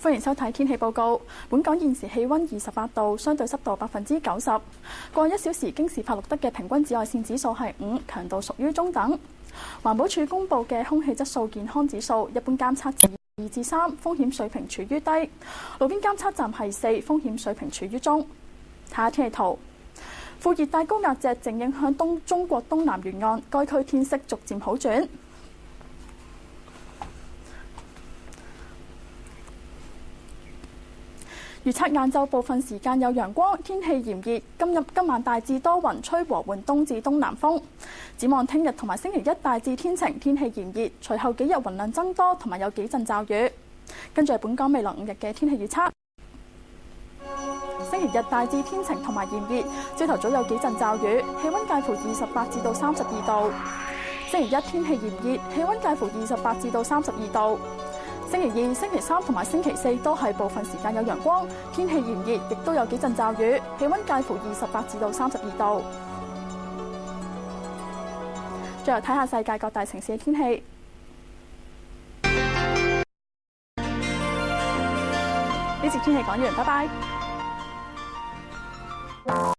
歡迎收睇天氣報告。本港現時氣溫28度，相對濕度90%。過去1小時京士柏錄得嘅平均紫外線指數係5，強度屬於中等。環保署公布嘅空氣質素健康指數，一般監測站2至3，風險水平處於低；路邊監測站係4，風險水平處於中。睇下天氣圖，副熱帶高壓脊正影響中國東南沿岸，該區天色逐漸好轉。預測晏晝部分時間有陽光，天氣炎熱。今晚大致多雲，吹和緩東至東南風。展望聽日同埋星期一大致天晴，天氣炎熱。隨後幾日雲量增多，同埋有幾陣驟雨。跟住係本港未來5日嘅天氣預測。星期日大致天晴同埋炎熱，朝頭早有幾陣驟雨，氣溫介乎28至到32度。星期一天氣炎熱，氣溫介乎28至到32度。星期二、星期三同埋星期四都係部分時間有陽光，天氣炎熱，亦都有幾陣驟雨，氣溫介乎28至到32度。最後睇下世界各大城市嘅天氣。呢節天氣講完，拜拜。